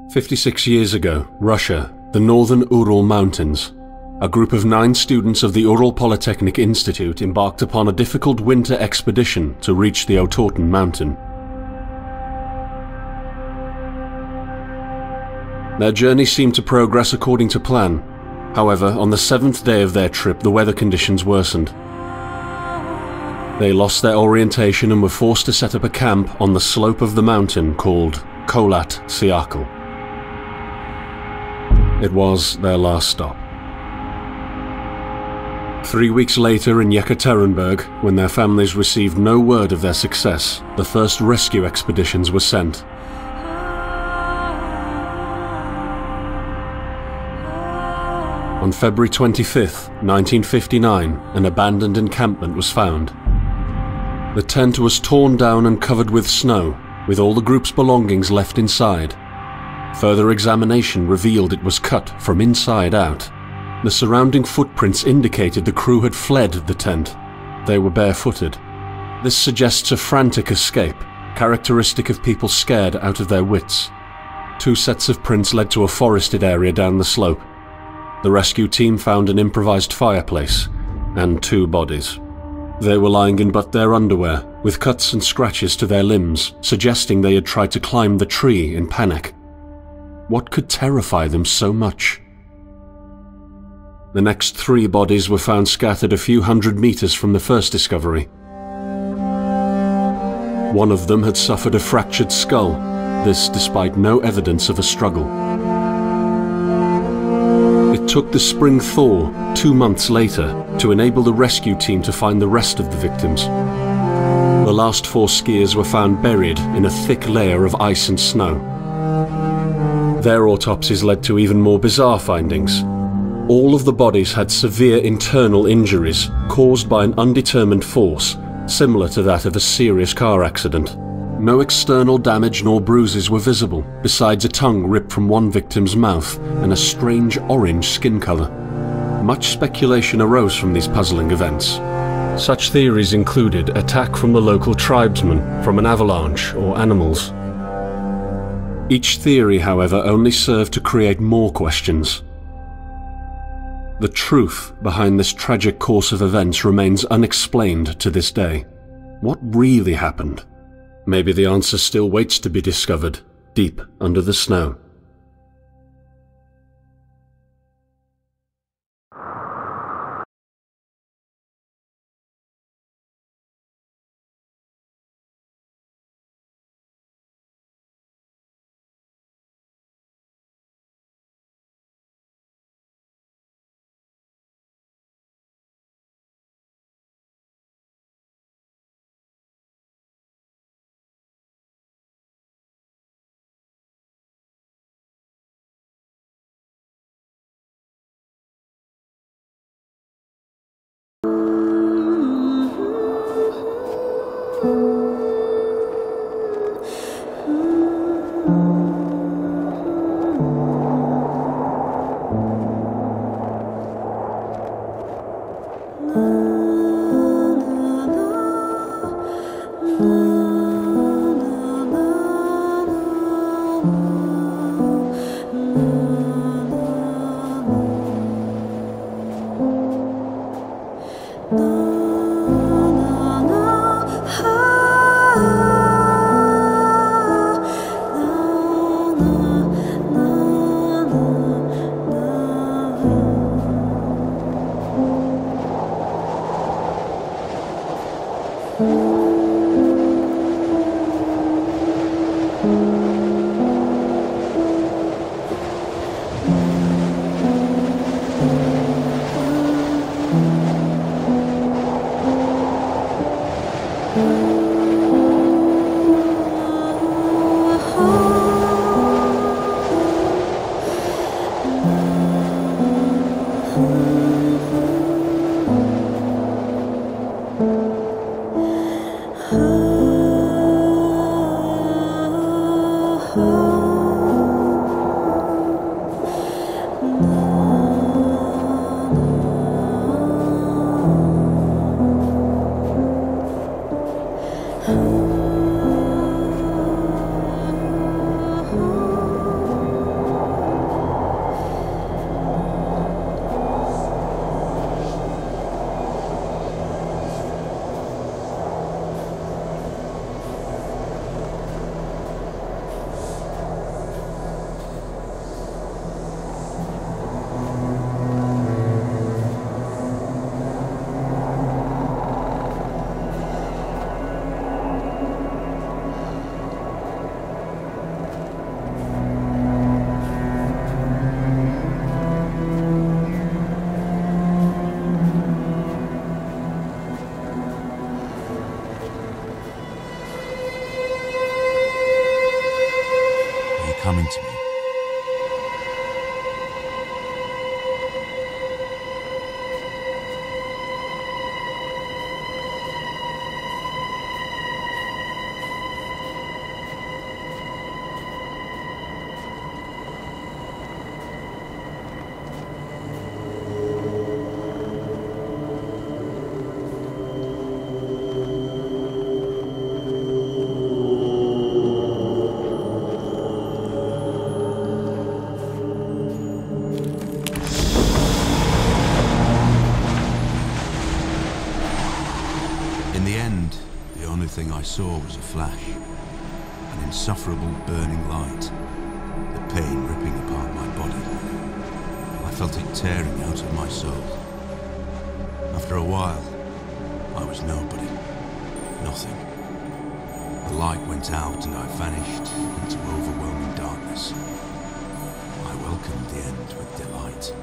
56 years ago, Russia, the northern Ural Mountains. A group of 9 students of the Ural Polytechnic Institute embarked upon a difficult winter expedition to reach the Otorten mountain. Their journey seemed to progress according to plan. However, on the 7th day of their trip, the weather conditions worsened. They lost their orientation and were forced to set up a camp on the slope of the mountain called Kholat Siakal. It was their last stop. 3 weeks later in Yekaterinburg, when their families received no word of their success, the first rescue expeditions were sent. On February 25, 1959, an abandoned encampment was found. The tent was torn down and covered with snow, with all the group's belongings left inside. Further examination revealed it was cut from inside out. The surrounding footprints indicated the crew had fled the tent. They were barefooted. This suggests a frantic escape, characteristic of people scared out of their wits. 2 sets of prints led to a forested area down the slope. The rescue team found an improvised fireplace and 2 bodies. They were lying in but their underwear, with cuts and scratches to their limbs, suggesting they had tried to climb the tree in panic. What could terrify them so much? The next 3 bodies were found scattered a few hundred meters from the first discovery. One of them had suffered a fractured skull, this despite no evidence of a struggle. It took the spring thaw 2 months later to enable the rescue team to find the rest of the victims. The last 4 skiers were found buried in a thick layer of ice and snow. Their autopsies led to even more bizarre findings. All of the bodies had severe internal injuries caused by an undetermined force, similar to that of a serious car accident. No external damage nor bruises were visible, besides a tongue ripped from one victim's mouth and a strange orange skin color. Much speculation arose from these puzzling events. Such theories included attack from the local tribesmen, from an avalanche, or animals. Each theory, however, only served to create more questions. The truth behind this tragic course of events remains unexplained to this day. What really happened? Maybe the answer still waits to be discovered, deep under the snow. coming to me. I saw was a flash, an insufferable burning light, the pain ripping apart my body. I felt it tearing out of my soul. After a while, I was nobody, nothing. The light went out and I vanished into overwhelming darkness. I welcomed the end with delight.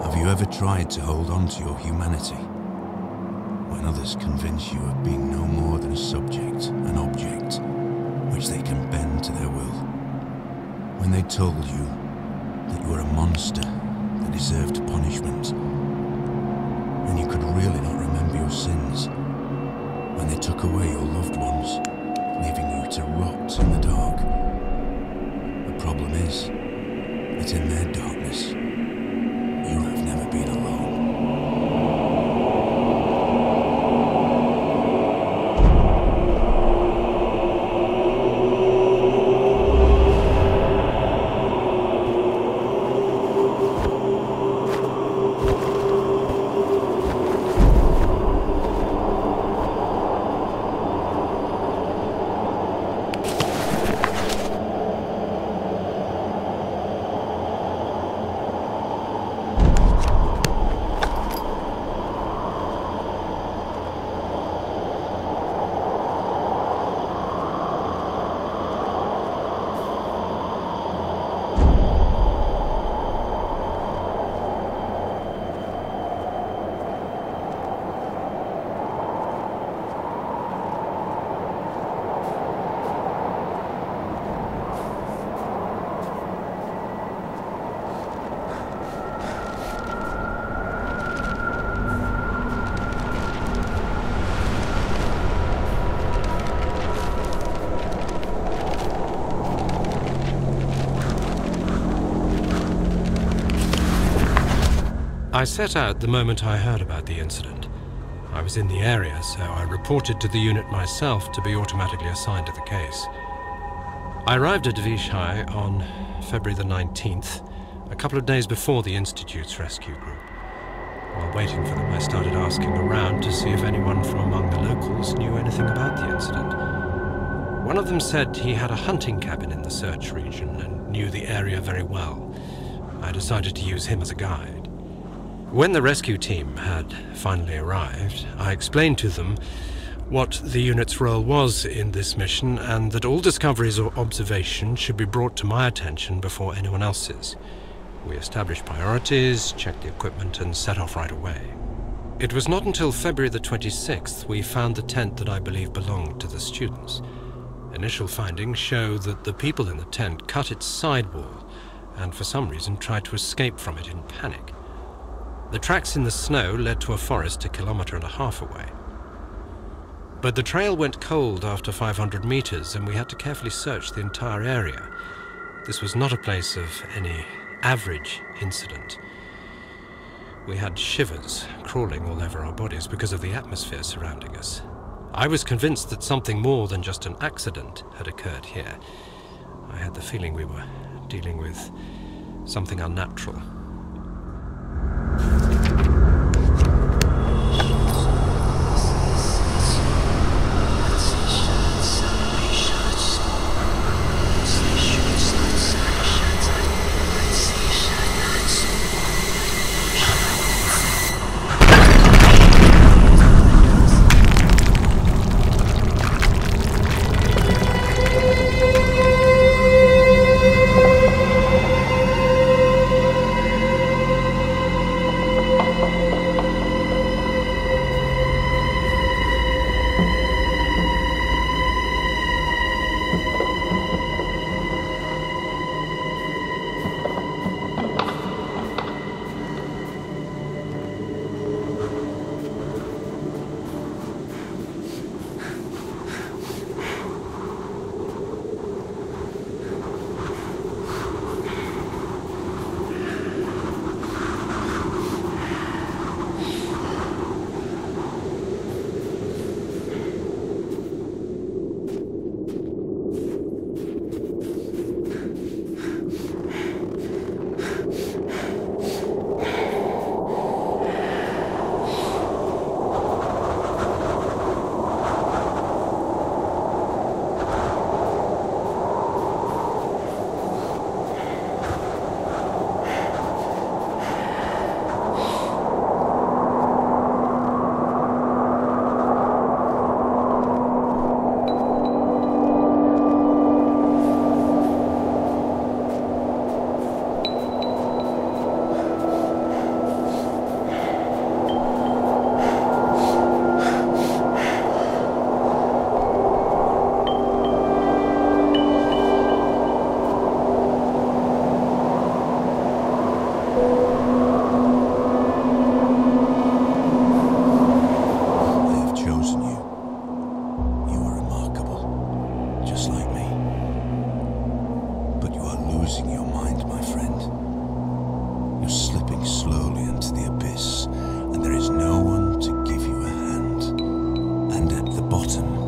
Have you ever tried to hold on to your humanity when others convince you of being no more than a subject, an object, which they can bend to their will? When they told you that you were a monster that deserved punishment, when you could really not remember your sins, when they took away your loved ones, leaving you to rot in the dark. The problem is that in their darkness, you have never been alone. I set out the moment I heard about the incident. I was in the area, so I reported to the unit myself to be automatically assigned to the case. I arrived at Vishai on February the 19th, a couple of days before the Institute's rescue group. While waiting for them, I started asking around to see if anyone from among the locals knew anything about the incident. One of them said he had a hunting cabin in the search region and knew the area very well. I decided to use him as a guide. When the rescue team had finally arrived, I explained to them what the unit's role was in this mission and that all discoveries or observations should be brought to my attention before anyone else's. We established priorities, checked the equipment, and set off right away. It was not until February the 26th we found the tent that I believe belonged to the students. Initial findings show that the people in the tent cut its sidewall and for some reason tried to escape from it in panic. The tracks in the snow led to a forest 1.5 kilometers away. But the trail went cold after 500 meters and we had to carefully search the entire area. This was not a place of any average incident. We had shivers crawling all over our bodies because of the atmosphere surrounding us. I was convinced that something more than just an accident had occurred here. I had the feeling we were dealing with something unnatural. Bottom